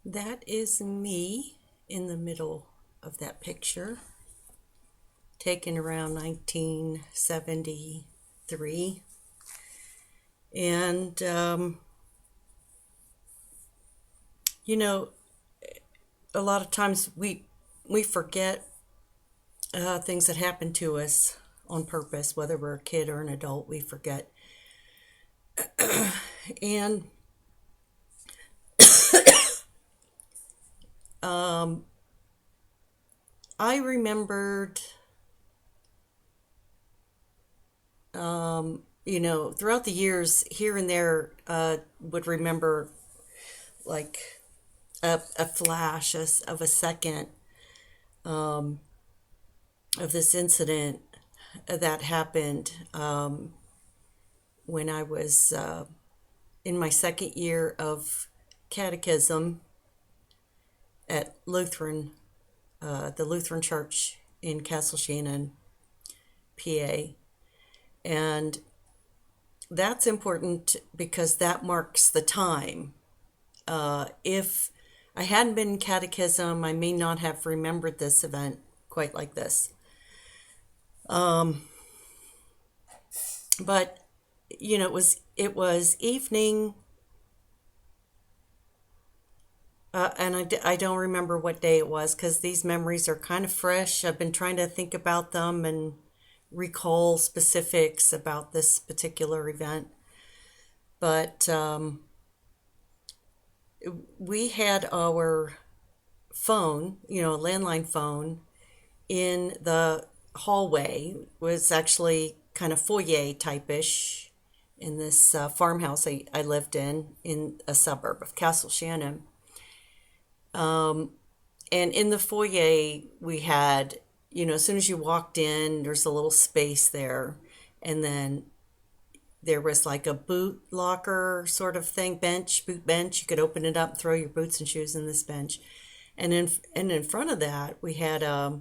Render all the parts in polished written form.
That is me in the middle of that picture, taken around 1973. And, you know, a lot of times we forget things that happen to us on purpose, whether we're a kid or an adult, we forget. And I remembered, throughout the years, here and there, would remember like a flash of a second of this incident that happened when I was in my second year of catechism at the Lutheran Church in Castle Shannon, PA. And that's important because that marks the time. If I hadn't been in catechism, I may not have remembered this event quite like this. But it was evening, and I don't remember what day it was because these memories are kind of fresh. I've been trying to think about them and recall specifics about this particular event. But we had our phone, a landline phone, in the hallway. It was actually kind of foyer type-ish in this farmhouse I lived in a suburb of Castle Shannon. And in the foyer, we had, as soon as you walked in, there's a little space there. And then there was like a boot locker sort of thing, boot bench. You could open it up and throw your boots and shoes in this bench. And in front of that, we had my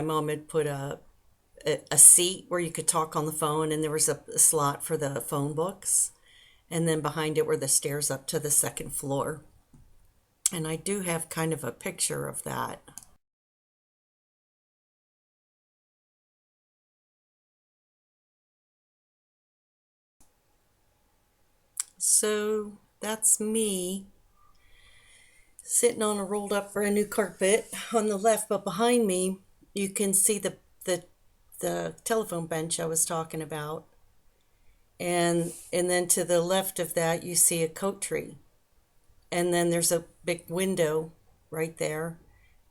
mom had put a seat where you could talk on the phone, and there was a slot for the phone books. And then behind it were the stairs up to the second floor. And I do have kind of a picture of that. So that's me sitting on a rolled up brand new carpet on the left, but behind me you can see the telephone bench I was talking about. And then to the left of that you see a coat tree. And then there's a big window right there,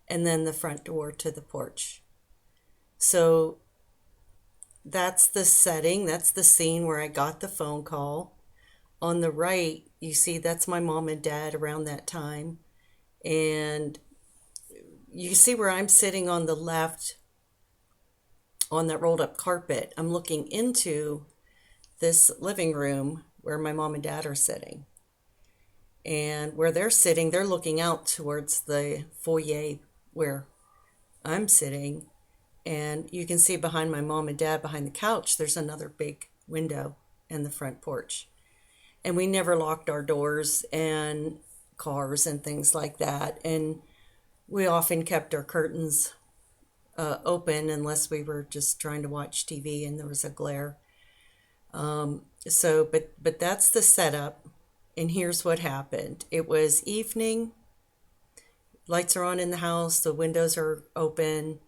and then the front door to the porch. So that's the setting, that's the scene where I got the phone call. On the right, you see that's my mom and dad around that time. And you see where I'm sitting on the left on that rolled up carpet. I'm looking into this living room where my mom and dad are sitting. And where they're sitting, they're looking out towards the foyer where I'm sitting. And you can see behind my mom and dad, behind the couch, there's another big window and the front porch. And we never locked our doors and cars and things like that. And we often kept our curtains open unless we were just trying to watch TV and there was a glare. But that's the setup. And here's what happened. It was evening. Lights are on in the house. The windows are open.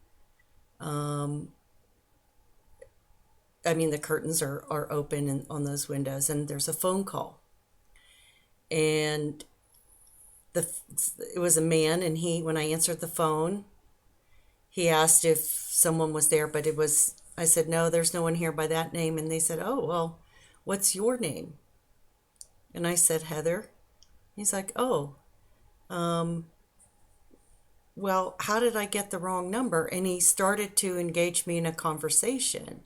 The curtains are open on those windows, and there's a phone call. And the it was a man, and when I answered the phone, he asked if someone was there, but I said, no, there's no one here by that name. And they said, oh, well, what's your name? And I said, Heather. He's like, oh, well, how did I get the wrong number? And he started to engage me in a conversation.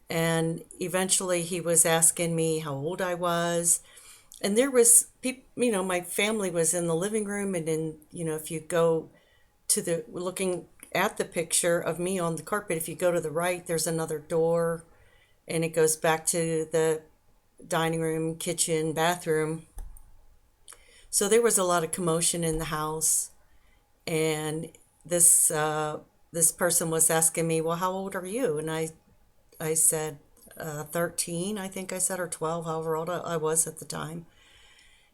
And eventually he was asking me how old I was. And there was people, my family was in the living room. And then, if you go looking at the picture of me on the carpet, if you go to the right, there's another door and it goes back to the dining room, kitchen, bathroom. So there was a lot of commotion in the house, and this person was asking me, "Well, how old are you?" And I said 13, I think I said, or 12, however old I was at the time.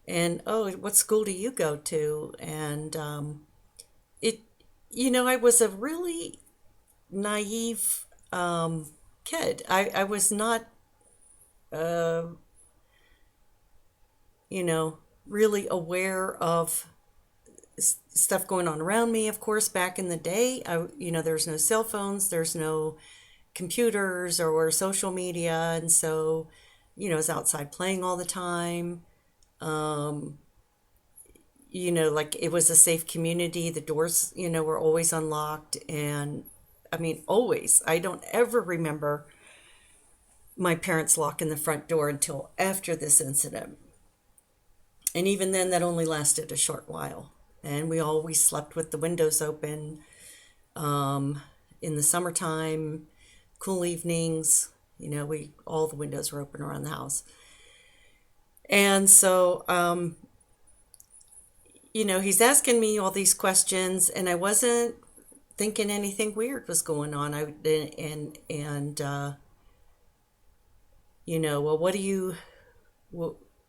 And, "Oh, what school do you go to?" And it I was a really naive kid. I was not uh, really aware of stuff going on around me. Of course, back in the day, there's no cell phones, there's no computers or social media, and so I was outside playing all the time. um like, it was a safe community. The doors were always unlocked, and I mean, always. I don't ever remember my parents locking the front door until after this incident, and even then that only lasted a short while. And we always slept with the windows open, in the summertime, cool evenings. We all the windows were open around the house. And so he's asking me all these questions, and I wasn't thinking anything weird was going on. Well,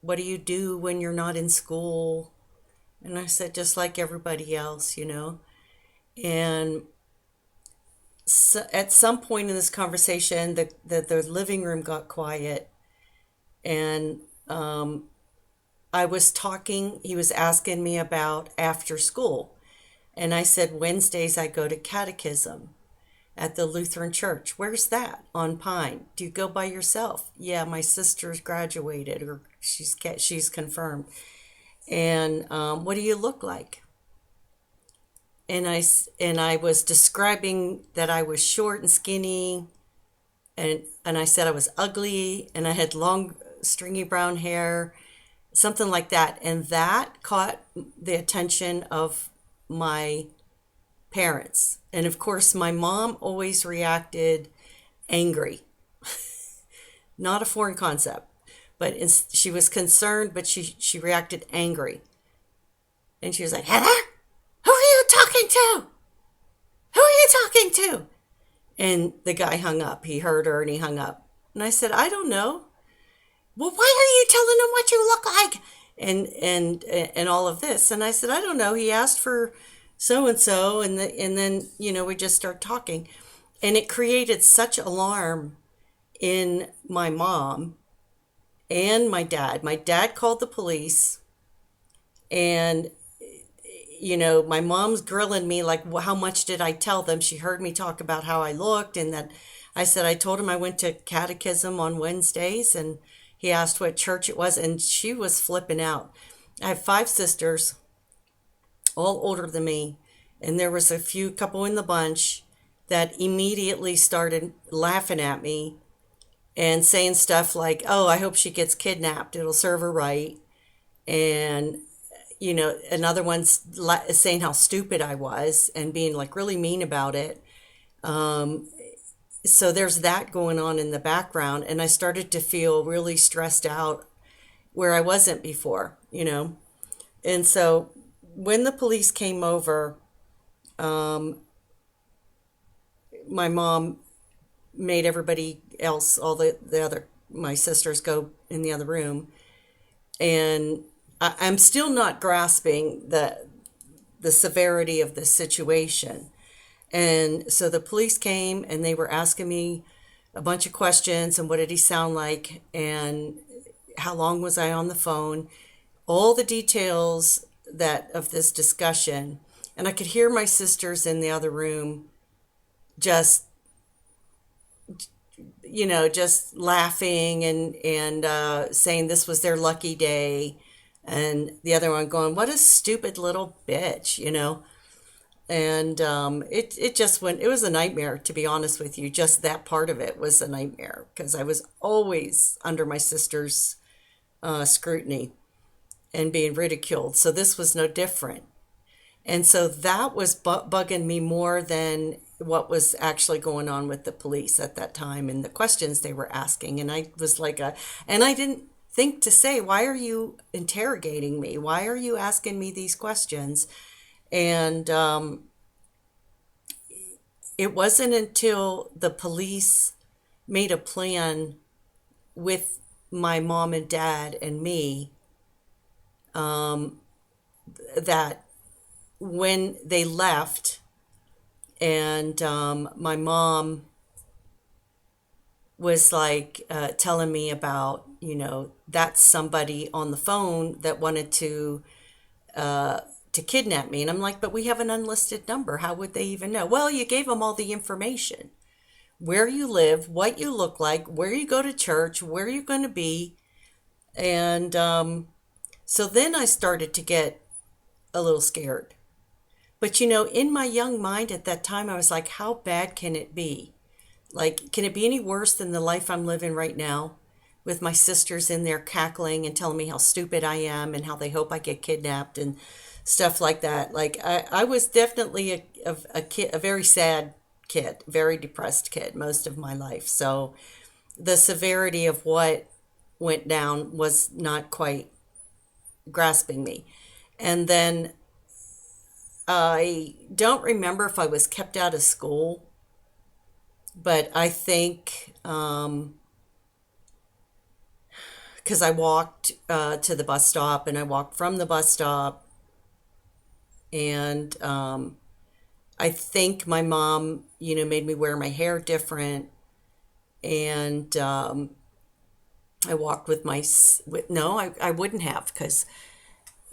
what do you do when you're not in school? And I said, just like everybody else. And so at some point in this conversation, the living room got quiet, and I was talking. He was asking me about after school, and I said, Wednesdays I go to catechism at the Lutheran church. Where's that? On Pine. Do you go by yourself? Yeah, my sister's graduated, or she's confirmed. And what do you look like? And I was describing that I was short and skinny, and I said I was ugly, and I had long stringy brown hair, something like that. And that caught the attention of my parents. And of course, my mom always reacted angry. Not a foreign concept, but she was concerned, but she reacted angry. And she was like, Heather, who are you talking to? Who are you talking to? And the guy hung up. He heard her and he hung up. And I said, I don't know. Well, why are you telling him what you look like? And all of this. And I said, I don't know. He asked for so and so, and then we just start talking, and it created such alarm in my mom and my dad. My dad called the police, and my mom's grilling me like, well, how much did I tell them? She heard me talk about how I looked, and that I said I told him I went to catechism on Wednesdays, and he asked what church it was, and she was flipping out. I have 5 sisters, all older than me, and there was a couple in the bunch that immediately started laughing at me and saying stuff like, oh, I hope she gets kidnapped, it'll serve her right. And another one's saying how stupid I was and being like really mean about it. So there's that going on in the background, and I started to feel really stressed out where I wasn't before. And so when the police came over, my mom made everybody else, all the other, my sisters, go in the other room. And I'm still not grasping the severity of the situation. And so the police came, and they were asking me a bunch of questions, and what did he sound like, and how long was I on the phone, all the details of this discussion. And I could hear my sisters in the other room just laughing and saying this was their lucky day, and the other one going, what a stupid little bitch. And it just went, it was a nightmare, to be honest with you. Just that part of it was a nightmare, because I was always under my sister's scrutiny and being ridiculed. So this was no different. And so that was bugging me more than what was actually going on with the police at that time and the questions they were asking. And I was like, and I didn't think to say, why are you interrogating me? Why are you asking me these questions? And it wasn't until the police made a plan with my mom and dad and me that when they left, and my mom was like telling me about, that's somebody on the phone that wanted to kidnap me. And I'm like, but we have an unlisted number. How would they even know? Well, you gave them all the information: where you live, what you look like, where you go to church, where you're going to be. And so then I started to get a little scared. But in my young mind at that time, I was like, how bad can it be? Like, can it be any worse than the life I'm living right now, with my sisters in there cackling and telling me how stupid I am and how they hope I get kidnapped and stuff like that? Like, I was definitely a kid, a very sad kid, very depressed kid most of my life. So the severity of what went down was not quite grasping me. And then I don't remember if I was kept out of school, but I think because I walked to the bus stop, and I walked from the bus stop, and I think my mom, made me wear my hair different, and I walked with no, I wouldn't have, because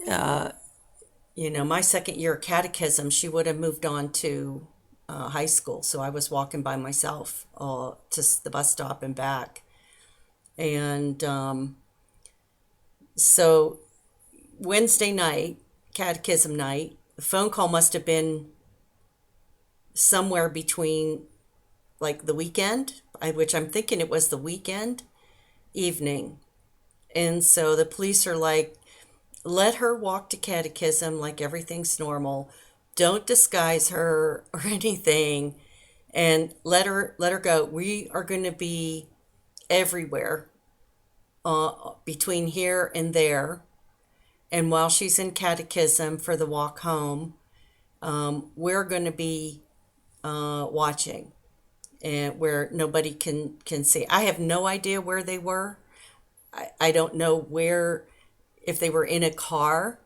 my second year of catechism, she would have moved on to high school. So I was walking by myself to the bus stop and back. And so Wednesday night, catechism night, the phone call must have been somewhere between like the weekend, which I'm thinking it was the weekend evening. And so the police are like, let her walk to catechism like everything's normal. Don't disguise her or anything, and let her go. We are going to be everywhere between here and there. And while she's in catechism for the walk home, we're going to be watching, and where nobody can see. I have no idea where they were. I don't know where, if they were in a car,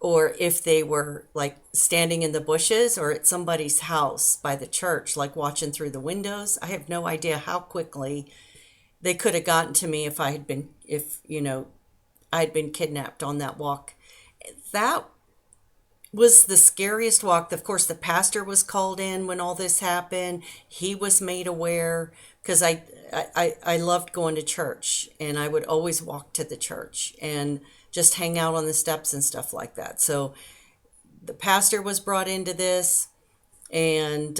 or if they were like standing in the bushes or at somebody's house by the church, like watching through the windows. I have no idea how quickly they could have gotten to me if I'd been kidnapped on that walk. That was the scariest walk. Of course, the pastor was called in when all this happened. He was made aware, because I loved going to church, and I would always walk to the church and just hang out on the steps and stuff like that. So the pastor was brought into this, and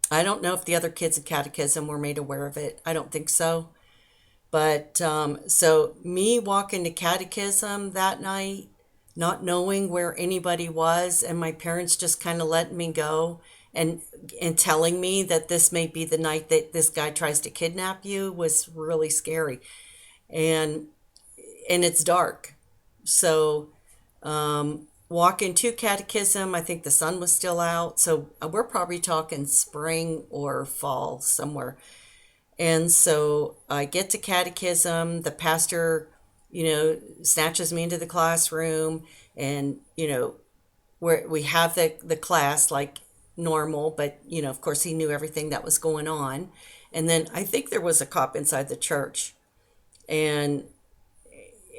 I don't know if the other kids in catechism were made aware of it. I don't think so. But so me walking to catechism that night, not knowing where anybody was, and my parents just kind of letting me go, and telling me that this may be the night that this guy tries to kidnap you, was really scary. And it's dark. So walking to catechism, I think the sun was still out. So we're probably talking spring or fall somewhere. And so I get to catechism. The pastor, snatches me into the classroom, and, where we have the class like normal, but, of course, he knew everything that was going on. And then I think there was a cop inside the church. And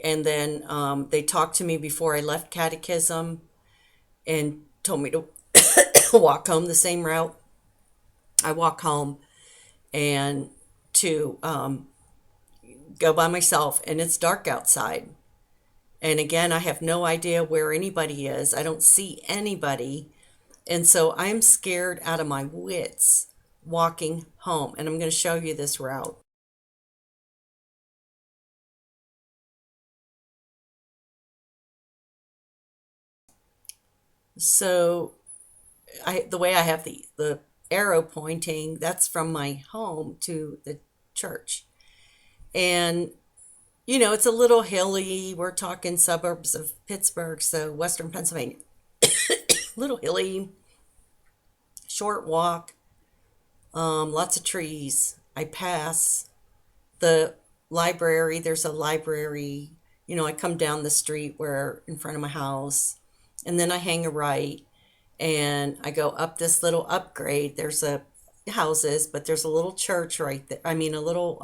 then they talked to me before I left catechism, and told me to walk home the same route. I walk home, and to go by myself, and it's dark outside. And again, I have no idea where anybody is. I don't see anybody. And so I'm scared out of my wits walking home. And I'm going to show you this route. So the way I have the arrow pointing, that's from my home to the church. And, it's a little hilly. We're talking suburbs of Pittsburgh, so western Pennsylvania. Little hilly, short walk, lots of trees. I pass the library. There's a library. I come down the street where in front of my house, and then I hang a right, and I go up this little upgrade. There's a houses, but there's a little church right there. I mean, a little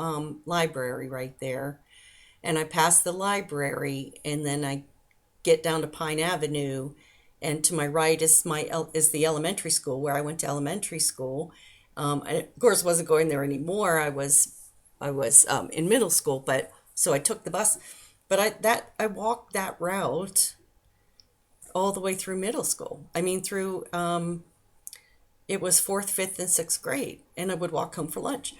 library right there. And I pass the library, and then I get down to Pine Avenue, and to my right is the elementary school where I went to elementary school. I, of course, wasn't going there anymore. I was in middle school, but so I took the bus. But I walked that route all the way through middle school. I mean, through it was fourth, fifth, and sixth grade, and I would walk home for lunch.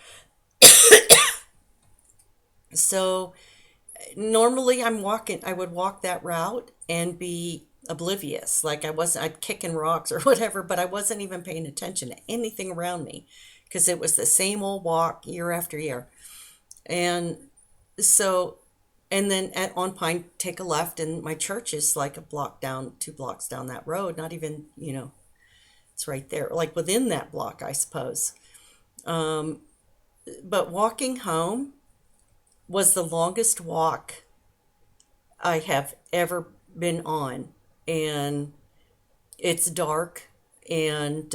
So normally I would walk that route and be oblivious. Like I'd kicking rocks or whatever, but I wasn't even paying attention to anything around me because it was the same old walk year after year. And so, and then on Pine, take a left, and my church is like a block down, 2 blocks down that road. Not even, it's right there, like within that block, I suppose. Um, but walking home was the longest walk I have ever been on. And it's dark, and,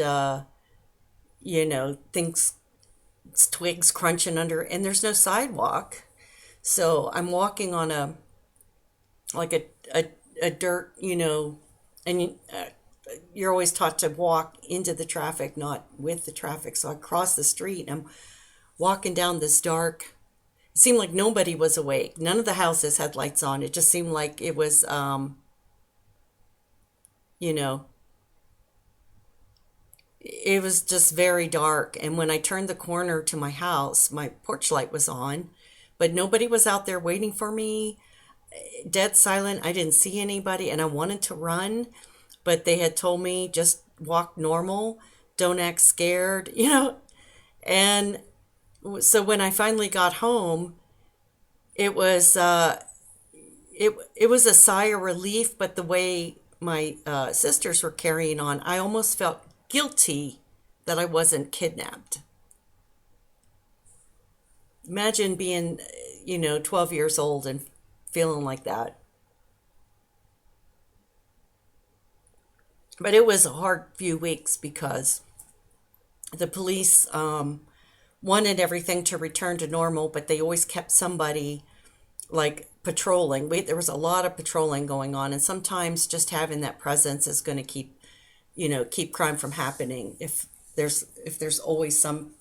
things, twigs crunching under, and there's no sidewalk. So I'm walking on like a dirt, and you're always taught to walk into the traffic, not with the traffic. So I cross the street, and I'm walking down this dark. It seemed like nobody was awake. None of the houses had lights on. It just seemed like it was, you know, it was just very dark. And when I turned the corner to my house, my porch light was on, but nobody was out there waiting for me. Dead silent. I didn't see anybody, and I wanted to run, but they had told me just walk normal, don't act scared, And so when I finally got home, it was it was a sigh of relief. But the way my sisters were carrying on, I almost felt guilty that I wasn't kidnapped. Imagine being, 12 years old and feeling like that. But it was a hard few weeks because the police wanted everything to return to normal, but they always kept somebody like patrolling. There was a lot of patrolling going on, and sometimes just having that presence is going to keep crime from happening. If there's always some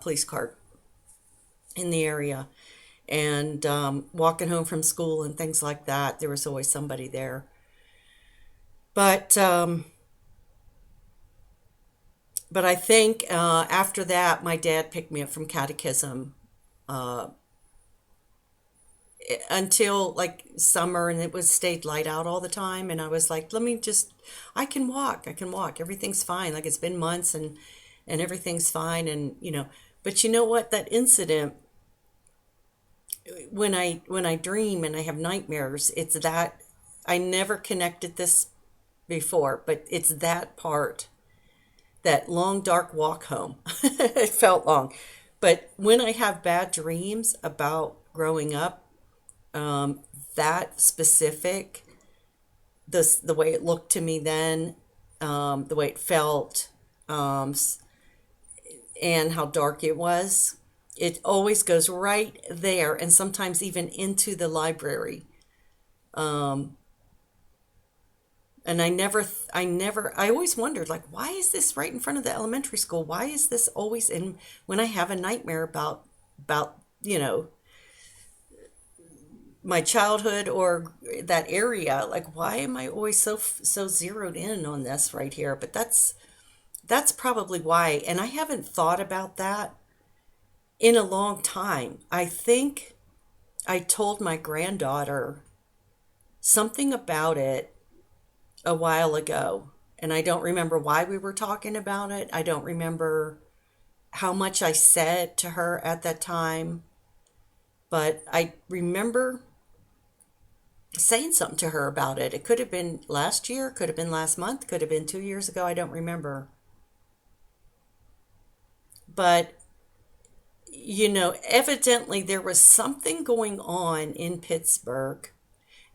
police car in the area, and walking home from school and things like that, there was always somebody there. But but I think after that, my dad picked me up from catechism uh, until like summer, and it was stayed light out all the time. And I was like, let me just, I can walk. Everything's fine. Like it's been months, and everything's fine. And but you know what? That incident, when I dream and I have nightmares, it's that I never connected this before, but it's that part, that long dark walk home. It felt long. But when I have bad dreams about growing up, that specific, the way it looked to me then, the way it felt, um, and how dark it was, it always goes right there, and sometimes even into the library. Um, and I always wondered, like, why is this right in front of the elementary school? Why is this always in when I have a nightmare about, my childhood or that area? Like, why am I always so zeroed in on this right here? But that's probably why. And I haven't thought about that in a long time. I think I told my granddaughter something about it a while ago, and I don't remember why we were talking about it. I don't remember how much I said to her at that time. But I remember saying something to her about it. It could have been last year, could have been last month, could have been 2 years ago. I don't remember. But, evidently there was something going on in Pittsburgh.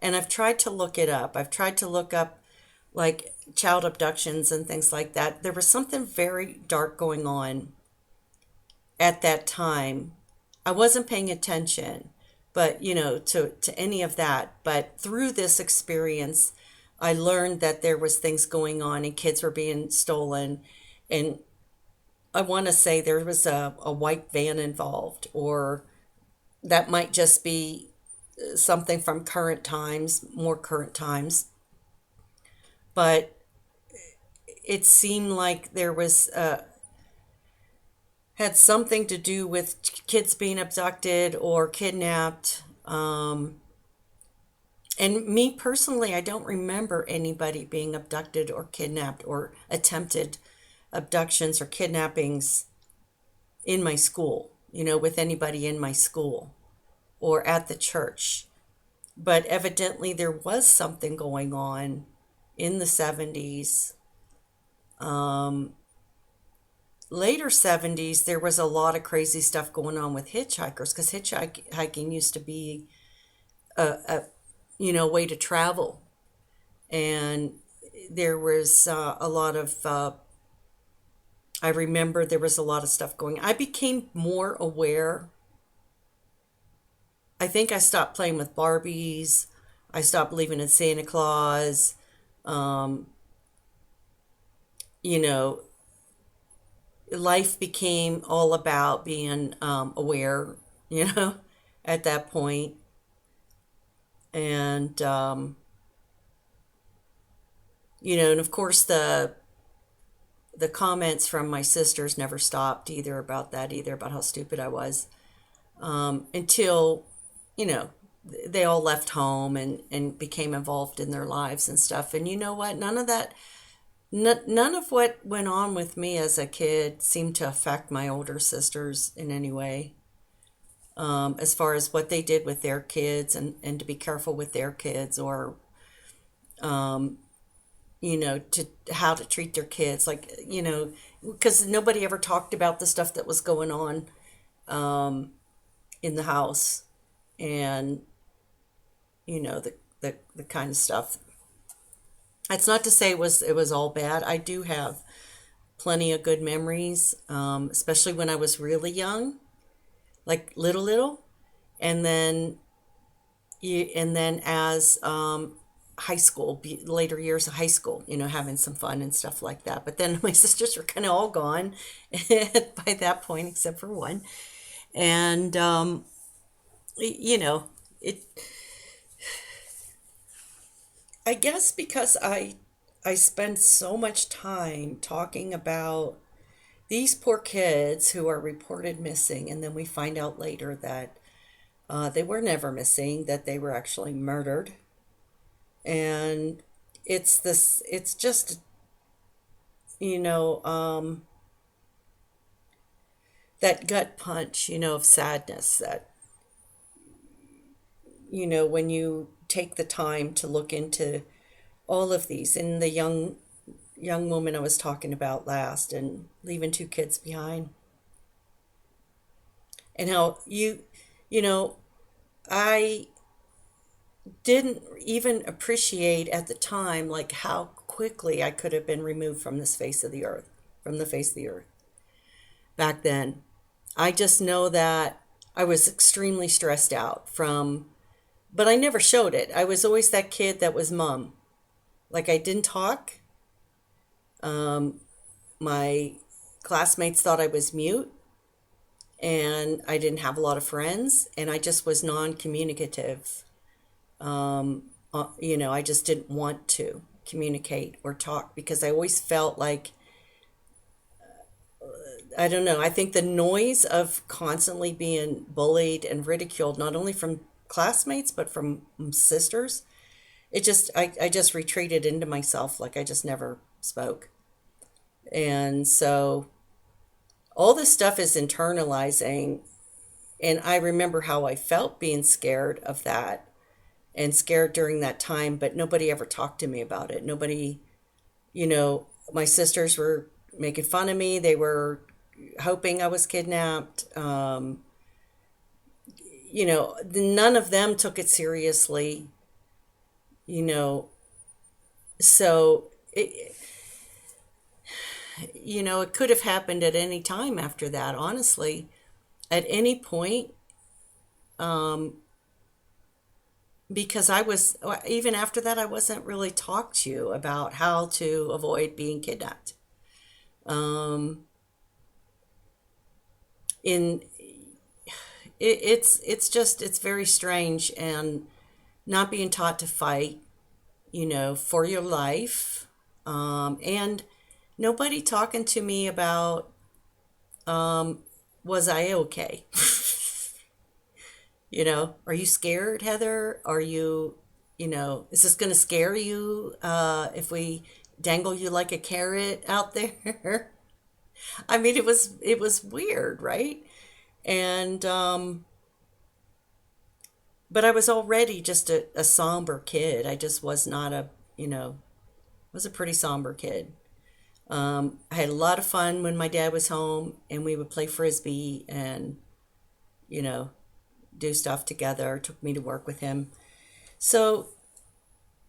And I've tried to look it up. I've tried to look up like child abductions and things like that. There was something very dark going on at that time. I wasn't paying attention, but to any of that. But through this experience, I learned that there was things going on and kids were being stolen. And I want to say there was a white van involved, or that might just be something from current times, more current times. But it seemed like there was had something to do with kids being abducted or kidnapped. And me personally, I don't remember anybody being abducted or kidnapped or attempted abductions or kidnappings in my school, with anybody in my school or at the church. But evidently there was something going on in the 70s. Later 70s, there was a lot of crazy stuff going on with hitchhikers, because hitchhiking used to be a way to travel. And there was a lot of, I remember there was a lot of stuff going. I became more aware. I think I stopped playing with Barbies. I stopped believing in Santa Claus. Um, you know, Life became all about being aware, you know, at that point. And, and of course the comments from my sisters never stopped either about that, either about how stupid I was, until, you know, they all left home and became involved in their lives and stuff. And you know what? None of what went on with me as a kid seemed to affect my older sisters in any way, as far as what they did with their kids and to be careful with their kids, or, to how to treat their kids. Like, because nobody ever talked about the stuff that was going on in the house, and, the kind of stuff. It's not to say it was all bad. I do have plenty of good memories, especially when I was really young, like little, and then as high school, later years of high school, having some fun and stuff like that. But then my sisters were kind of all gone by that point, except for one, and it. I guess because I spend so much time talking about these poor kids who are reported missing, and then we find out later that they were never missing, that they were actually murdered. And it's just, you know, um, that gut punch, of sadness that, when you take the time to look into all of these, and the young woman I was talking about last, and leaving two kids behind, and how you know I didn't even appreciate at the time, like, how quickly I could have been removed from this face of the earth, from the face of the earth back then. I just know that I was extremely stressed out from, but I never showed it. I was always that kid that was mum. Like, I didn't talk. Um, my classmates thought I was mute, and I didn't have a lot of friends, and I just was non-communicative. I just didn't want to communicate or talk, because I always felt like, I don't know, I think the noise of constantly being bullied and ridiculed, not only from classmates, but from sisters, I just retreated into myself, like I just never spoke. And so all this stuff is internalizing, And I remember how I felt being scared of that and scared during that time, but nobody ever talked to me about it. Nobody, my sisters were making fun of me. They were hoping I was kidnapped. None of them took it seriously, you know, so it could have happened at any time after that, honestly, at any point. Um, because even after that, I wasn't really talked to about how to avoid being kidnapped. Um, in it's very strange, and not being taught to fight, for your life, and nobody talking to me about, um, was I okay? Are you scared, Heather? Is this going to scare you if we dangle you like a carrot out there? I mean, it was weird, right? And but I was already just a somber kid. I just was not was a pretty somber kid. I had a lot of fun when my dad was home, and we would play frisbee and you know do stuff together. Took me to work with him. So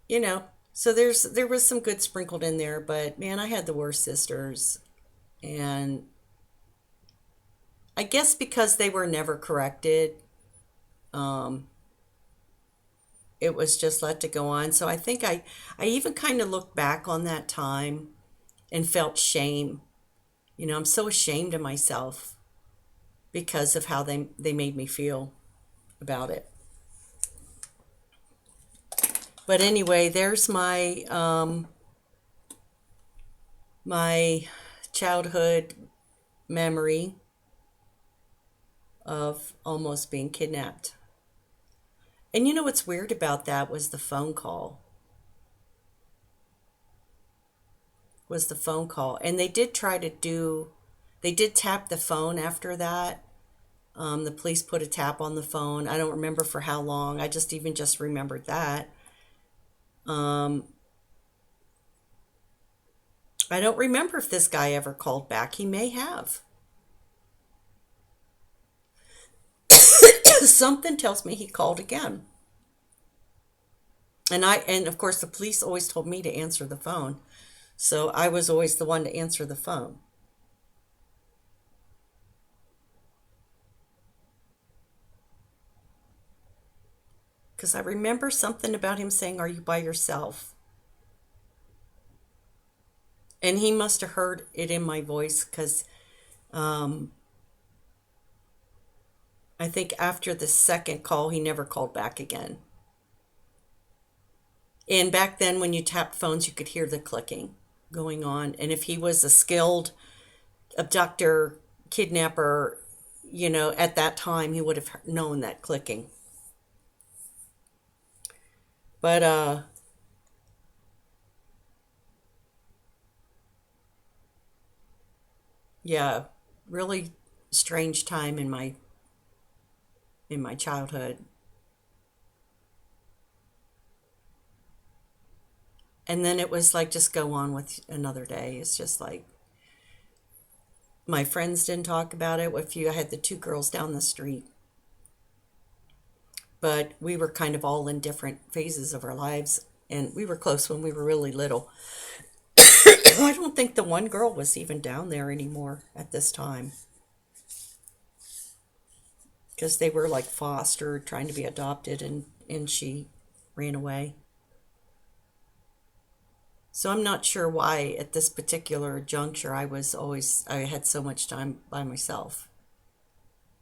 you know, so there was some good sprinkled in there, but man, I had the worst sisters, and I guess because they were never corrected, um, it was just let to go on. So I think I even kind of looked back on that time and felt shame. I'm so ashamed of myself because of how they made me feel about it. But anyway, there's my childhood memory of almost being kidnapped. And what's weird about that was the phone call. Was the phone call. And they did tap the phone after that. The police put a tap on the phone. I don't remember for how long. I just remembered that. Um, I don't remember if this guy ever called back. He may have. Something tells me he called again. And of course the police always told me to answer the phone. So I was always the one to answer the phone. Because I remember something about him saying, "Are you by yourself?" And he must have heard it in my voice because um, I think after the second call, he never called back again. And back then, when you tapped phones, you could hear the clicking going on. And if he was a skilled abductor, kidnapper, at that time, he would have known that clicking. But yeah, really strange time in my childhood. And then it was like, just go on with another day. It's just like my friends didn't talk about it. I had the two girls down the street, but we were kind of all in different phases of our lives, and we were close when we were really little. I don't think the one girl was even down there anymore at this time because they were like fostered, trying to be adopted, and she ran away. So I'm not sure why at this particular juncture I had so much time by myself.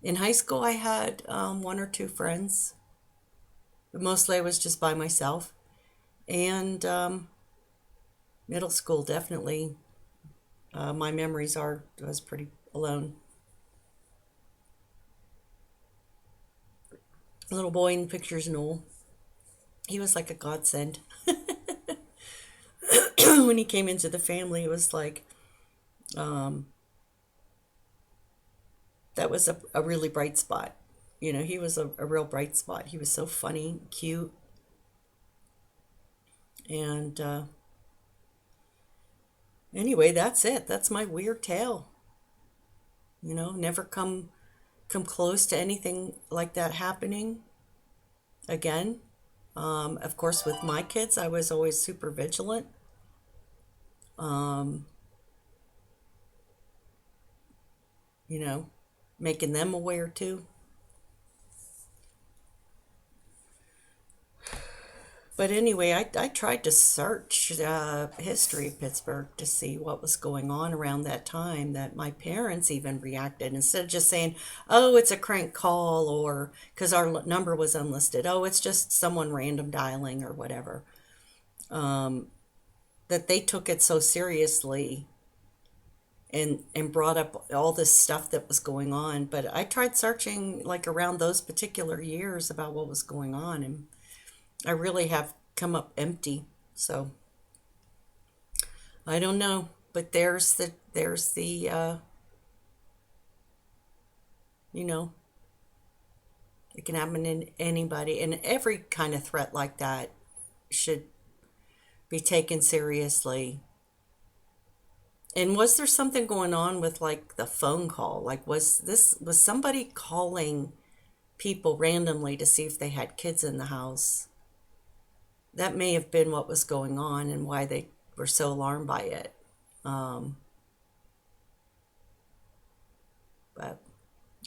In high school, I had one or two friends, but mostly I was just by myself. And middle school, definitely, my memories I was pretty alone. A little boy in pictures, Noel. He was like a godsend. When he came into the family, it was like, um, that was a really bright spot. He was a real bright spot. He was so funny, cute, and anyway, that's it. That's my weird tale. Never come close to anything like that happening again. Of course, with my kids, I was always super vigilant. Um, you know, Making them aware too. But anyway, I tried to search history of Pittsburgh to see what was going on around that time that my parents even reacted instead of just saying, oh, it's a crank call, or because our number was unlisted, oh, it's just someone random dialing or whatever. Um, that they took it so seriously and brought up all this stuff that was going on. But I tried searching like around those particular years about what was going on, and I really have come up empty. So I don't know, but there's the you know it can happen in anybody, and every kind of threat like that should be taken seriously. And was there something going on with like the phone call? Like was somebody calling people randomly to see if they had kids in the house? That may have been what was going on and why they were so alarmed by it. Um, but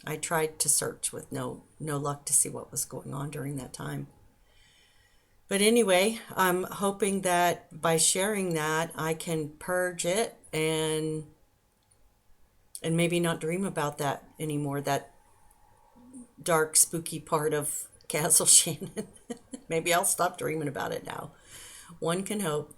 I tried to search with no luck to see what was going on during that time. But anyway, I'm hoping that by sharing that, I can purge it and maybe not dream about that anymore. That dark, spooky part of Castle Shannon. Maybe I'll stop dreaming about it now. One can hope.